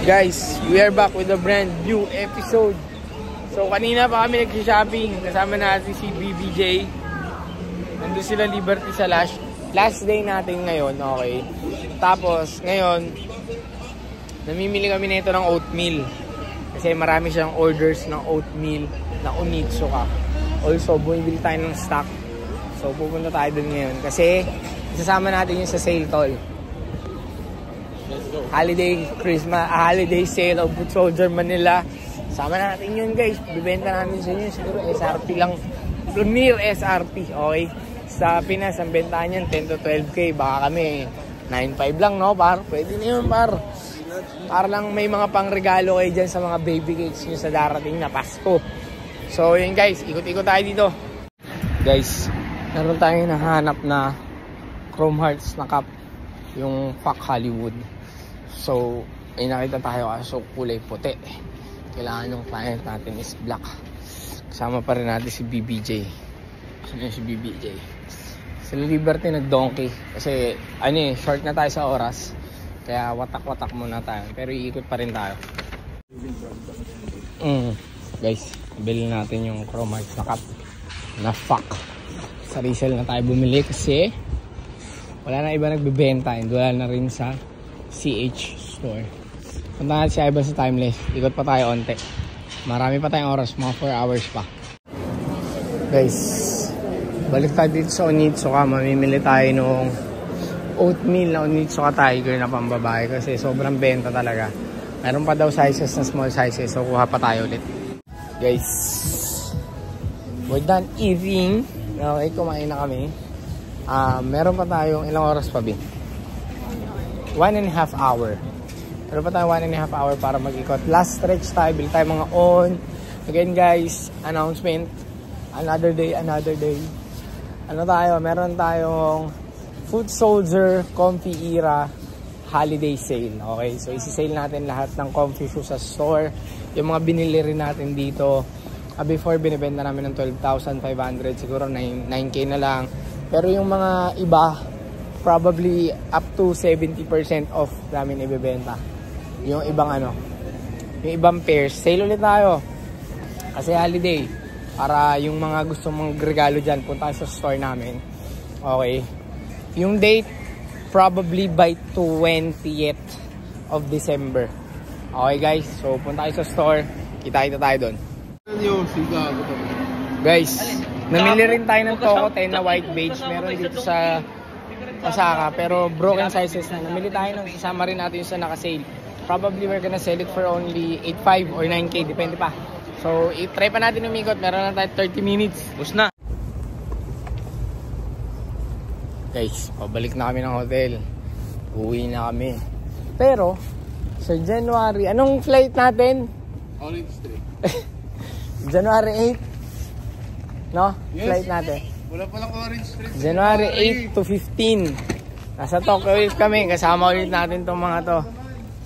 Guys, we are back with a brand new episode. So kanina pa kami nag-shopping. Kasama natin si BBJ. Nandun sila Liberty sa last day natin ngayon, okay. Tapos ngayon namimili kami nito ng oatmeal. Kasi marami siyang orders ng oatmeal na Onitsuka. Also, bumibili tayo ng stock. So pupunta tayo dun ngayon kasi isasama natin yung sa sale, tol. Holiday sale of Food Soldier Manila. Sama natin yun, guys. Bibenta namin sa inyo. Siguro SRP lang. Near SRP. Okay. Sa Pinas, ang bentahan yan 10 to 12K. Baka kami 9.5 lang, no, par? Pwede na yun, par. Para lang may mga pangregalo kayo dyan sa mga baby cakes nyo sa darating na Pasko. So, yun, guys. Ikot-ikot tayo dito. Guys, meron tayong nahanap na Chrome Hearts na cup. Yung Pack Hollywood. So, ay nakita tayo kaso kulay puti. Kailangan yung client natin is black. Kasama pa rin natin si BBJ. Sino si BBJ? Sa Liberty nag-donkey. Kasi, short na tayo sa oras. Kaya watak-watak muna tayo. Pero iikot pa rin tayo. Guys, bilhin natin yung Chrome Hearts na cup. Na fuck. Sa resale na tayo bumili kasi wala na iba nagbebenta. And wala na rin sa CH store. Punta natin si Ivan sa Timeless. Ikot pa tayo onte. Marami pa tayong oras. Mga 4 hours pa. Guys, balik tayo dito sa Onitsuka. Mamimili tayo nung oatmeal na Onitsuka Tiger na pambabae. Kasi sobrang benta talaga. Meron pa daw sizes na small sizes. So kuha pa tayo ulit. Guys, we're done eating. Okay, kumain na kami. Meron pa tayong ilang oras pa, Bin? 1.5 hour. Pero pa tayo 1.5 hour para mag-ikot. Last stretch tayo. Bili tayo mga on. Again, guys, announcement. Another day. Ano tayo? Meron tayong Food Soldier Comfy Era Holiday Sale. Okay? So, isi-sale natin lahat ng comfy shoes sa store. Yung mga binili rin natin dito. Before, binibenta namin ng 12,500. Siguro 9K na lang. Pero yung mga iba, probably up to 70% off namin ibebenta. Yung ibang yung ibang pairs. Sale ulit tayo. Kasi holiday. Para yung mga gusto mong regalo dyan, punta sa store namin. Okay. Yung date, probably by 20th of December. Okay, guys. So, punta tayo sa store. Kita-kita tayo doon. Guys, namili rin tayo ng Toco 10 na white beige. Meron dito sa Osaka, pero broken sizes na. Namili tayo ng isama rin natin yung sa naka-sale. Probably we're gonna sell it for only 8.5 or 9K, depende pa. So, i-try pa natin umikot. Meron na tayo 30 minutes. Bus na. Guys, pabalik na kami ng hotel. Uwi na kami. Pero, sa January, anong flight natin? Orange Street. January 8. No? Yes. Flight natin. Wala palang Orange Street. January 8 to 15. Nasa Tokyo ulit kami. Kasama ulit natin itong mga to.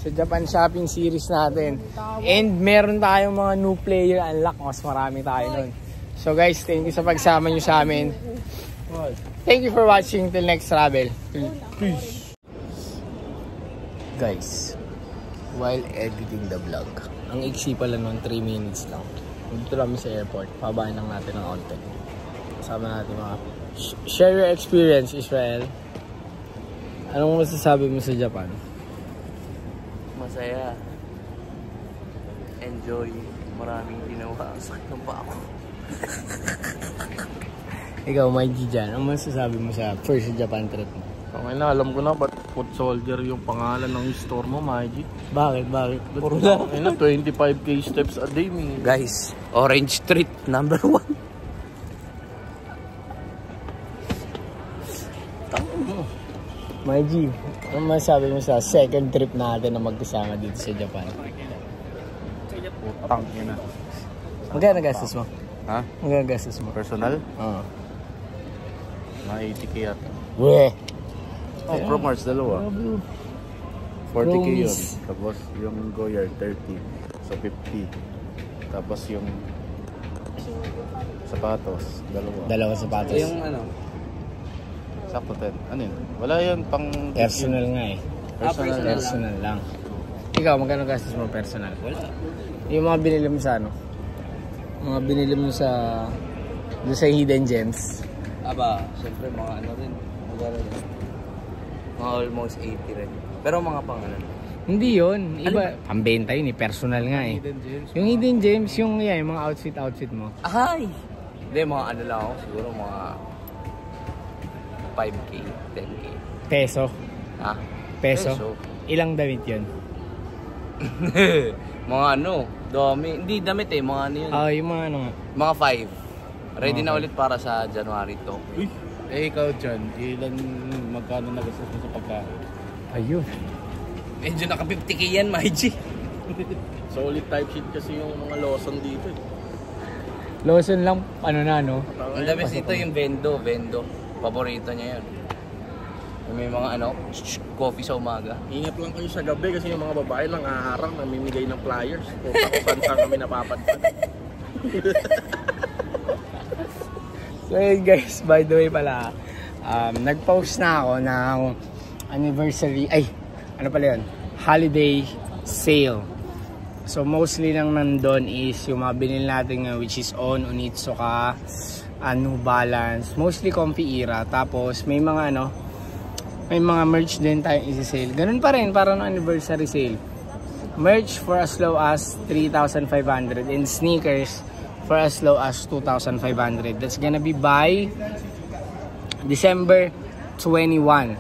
Sa Japan Shopping Series natin. And meron tayong mga new player unlock. Mas marami tayo nun. So guys, thank you sa pagsama nyo sa amin. Thank you for watching. Till next travel. Peace. Guys, while editing the vlog, ang iksi pala nun 3 minutes lang. Dito kami sa airport. Pabayan lang natin ng konti. Kasama natin mga share your experience, Israel. Anong masasabi mo sa Japan? Masaya. Enjoy. Maraming ginawa. Sakit ng pa ako. Ikaw, my G dyan. Anong masasabi mo sa first Japan trip mo? Okay na, alam ko na ba't Food Soldier yung pangalan ng store mo, Maji? Bakit? Puro lang. Ayun na, 25K steps a day, mi. Guys, Orange Street, number 1. My G, anong masasabi mo sa second trip natin na magkasama dito sa Japan? Putang ina. Magkano gastos mo? Ha? Magkano gastos mo? Personal? Oo. Mga 80K yata. Weh! Oh, Pro Mars, dalawa. 40K yun. Tapos yung Goyard, 30. So 50. Tapos yung sapatos, Dalawa sapatos. Yung sakto 10. Ano yun? Wala yun pang... Personal nga eh. Personal Personal lang. Ikaw, magkano gastos mo personal? Wala. Yung mga binili mo sa ano? Mga binili mo sa... doon sa Hidden Gems. Aba, syempre mga ano rin. Mga almost 80 rin. Pero mga pangalan. Hindi yun. Iba. Ang benta yun eh. Personal nga eh. Hidden Gems. Yung Hidden Gems, yung yan, yung mga outfit mo. Ay! Hindi, mga ano lang ako. Siguro mga 5K, 10K. Peso. Ha? Peso. Ilang damit yun? Mga ano, dami. Hindi damit eh, mga ano yun. Yung mga ano nga. Mga 5. Ready na ulit para sa January to. Uy, ikaw dyan, magkano nagastos mo sa pagkain? Ayun. Medyo naka 50K yan, my G. Solid type sheet kasi yung mga Lawson dito eh. Lawson lang, ano na, no? Ang the best ito yung Vendo. Paborito niya yun. May mga ano, coffee sa umaga. Ingat lang kayo sa gabi kasi yung mga babae lang aharang namimigay ng flyers. Kung saan kami napapadpad. So yun guys, by the way pala, nag-post na ako ng anniversary, ano pala yun? Holiday sale. So mostly lang nandun is yung mga binili natin which is Onitsuka, New Balance, mostly Comfy Era. Tapos may mga may mga merch din tayong isi-sale. Ganun pa rin, para no anniversary sale. Merch for as low as 3,500 and sneakers for as low as 2,500. That's gonna be by December 21,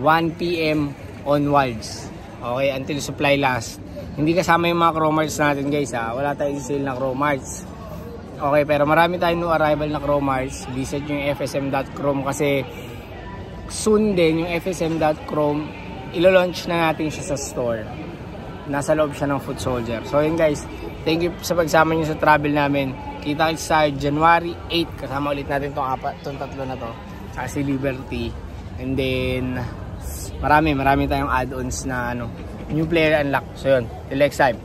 1 PM onwards. Okay, until supply last. Hindi kasama yung mga Cromarts natin guys ha. Wala tayong sale na Cromarts. Okay, pero marami tayong new arrival na Cromarts. Visit nyo yung fsm.chrome kasi soon din yung fsm.chrome ilo-launch na natin siya sa store. Nasa loob siya ng Foot Soldier. So yun guys, thank you sa pagsama nyo sa travel namin. Kita-kits sa January 8. Kasama ulit natin itong tatlo na to. Si Liberty. And then marami tayong add-ons na new player unlock. So yun, till next time.